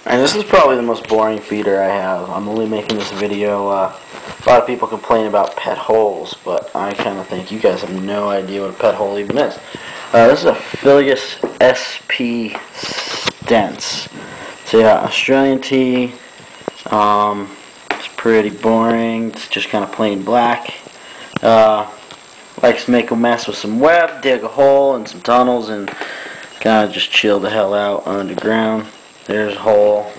And this is probably the most boring feeder I have. I'm only making this video. A lot of people complain about pet holes, but I kind of think you guys have no idea what a pet hole even is. This is a Phileas SP Stents. So yeah, Australian tea. It's pretty boring. It's just kind of plain black. Likes to make a mess with some web, dig a hole and some tunnels, and kind of just chill the hell out underground. There's a hole.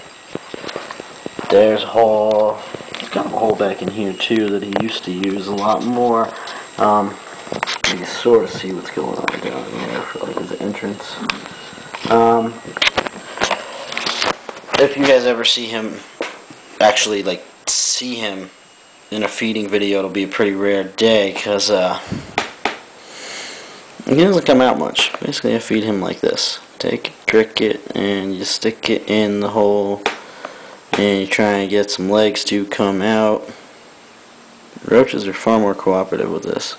There's a hole. There's kind of a hole back in here too that he used to use a lot more. You can sort of see what's going on down here for like the entrance. If you guys ever see him, actually like see him in a feeding video, it'll be a pretty rare day because he doesn't come out much. Basically, I feed him like this. Take a cricket and you stick it in the hole and you try and get some legs to come out. Roaches are far more cooperative with this.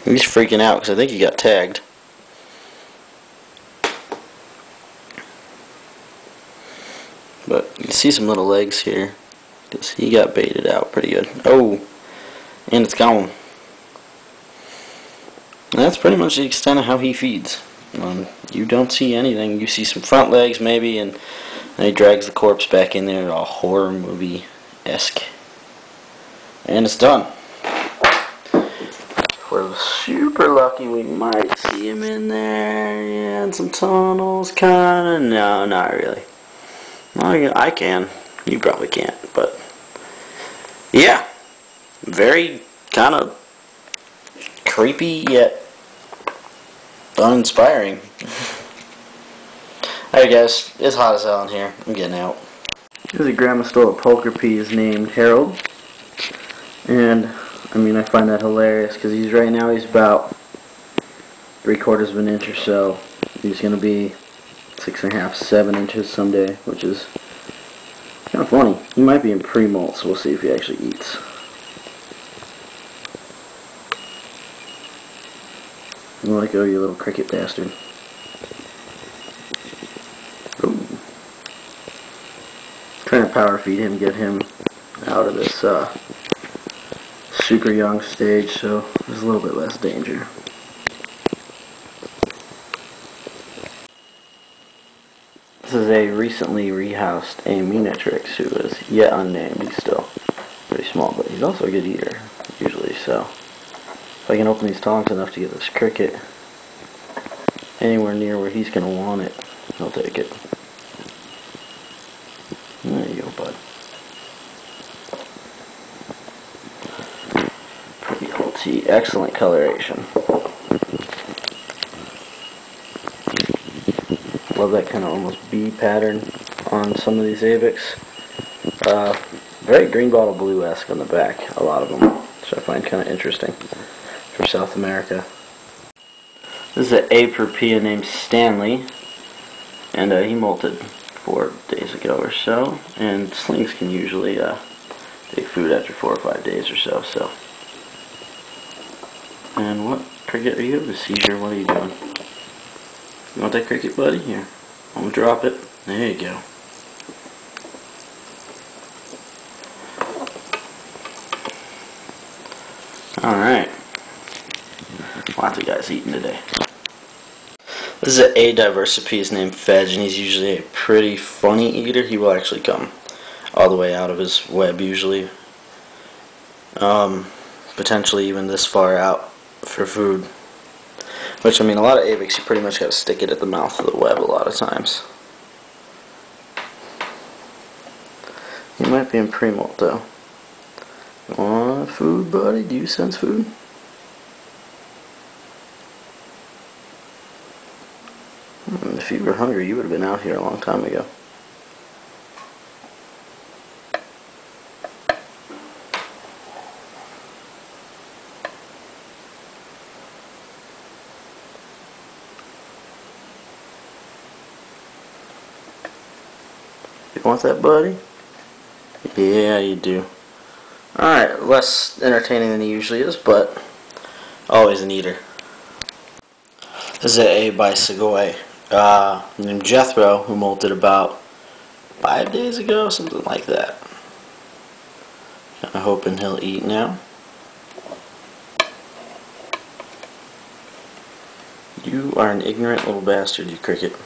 He's freaking out because I think he got tagged. But you can see some little legs here because he got baited out pretty good. Oh, and it's gone. And that's pretty much the extent of how he feeds. You don't see anything. You see some front legs maybe, and then he drags the corpse back in there, all horror movie-esque. And it's done. If we're super lucky, we might see him in there. Yeah, and some tunnels, kinda. No, not really. I can. You probably can't, but yeah, very kind of creepy yet uninspiring. Alright guys, it's hot as hell in here. I'm getting out. There's a grandma stole a poker piece named Harold, and I mean I find that hilarious because he's about 3/4 of an inch or so. He's gonna be 6.5, 7 inches someday, which is kind of funny. He might be in pre-molt, so we'll see if he actually eats. Let go, you little cricket bastard. Ooh. Trying to power feed him, get him out of this super young stage, so there's a little bit less danger. This is a recently rehoused Aminatrix who is yet unnamed. He's still pretty small, but he's also a good eater, usually, so if I can open these tongs enough to get this cricket anywhere near where he's going to want it, I'll take it. There you go, bud. Pretty cool tea. Excellent coloration. Love that kind of almost bee pattern on some of these Avex. Very green bottle blue-esque on the back, a lot of them, which I find kind of interesting for South America. This is an Apropia named Stanley, and he molted 4 days ago or so, and slings can usually take food after 4 or 5 days or so. And what cricket, are you having a seizure? What are you doing? You want that cricket, buddy? Here, I'm gonna drop it. There you go. Alright. Lots of guys eating today. This is an A Diversipies named Fedge, and he's usually a pretty funny eater. He will actually come all the way out of his web usually. Potentially even this far out for food. Which, I mean, a lot of Avex, you pretty much got to stick it at the mouth of the web a lot of times. You might be in pre-molt, though. Want food, buddy? Do you sense food? If you were hungry, you would have been out here a long time ago. You want that, buddy? Yeah, you do. Alright, less entertaining than he usually is, but always an eater. This is A by Segoy, named Jethro, who molted about 5 days ago, something like that. Kinda hoping he'll eat now. You are an ignorant little bastard, you cricket.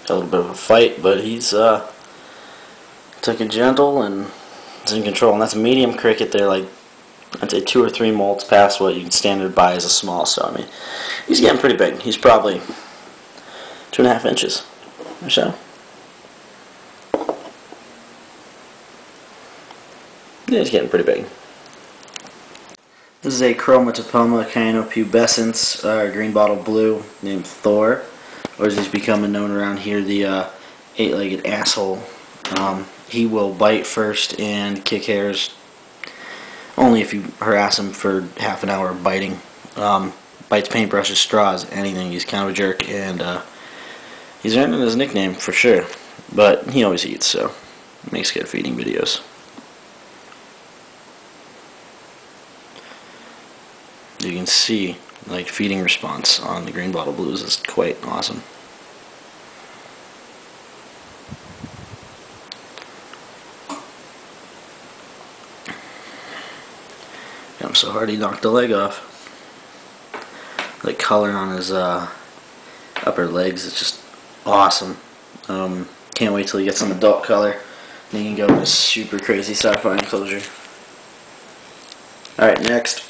A little bit of a fight, but he's took it gentle and is in control. And that's a medium cricket. They're like, I'd say 2 or 3 molts past what you can standard buy as a small. So I mean, he's getting pretty big. He's probably 2.5 inches or so. Yeah, he's getting pretty big. This is a Chromatopoma canopubescens, green bottle blue, named Thor, or as he's becoming known around here, the 8-legged asshole. He will bite first and kick hairs only if you harass him for half an hour of biting. Bites paintbrushes, straws, anything. He's kind of a jerk, and he's earning his nickname for sure. But he always eats, so makes good feeding videos. You can see, like, feeding response on the green bottle blues is quite awesome. Got him so hard he knocked the leg off. The color on his upper legs is just awesome. Can't wait till he gets some adult color. And he can go into super crazy sci-fi enclosure. Alright, next.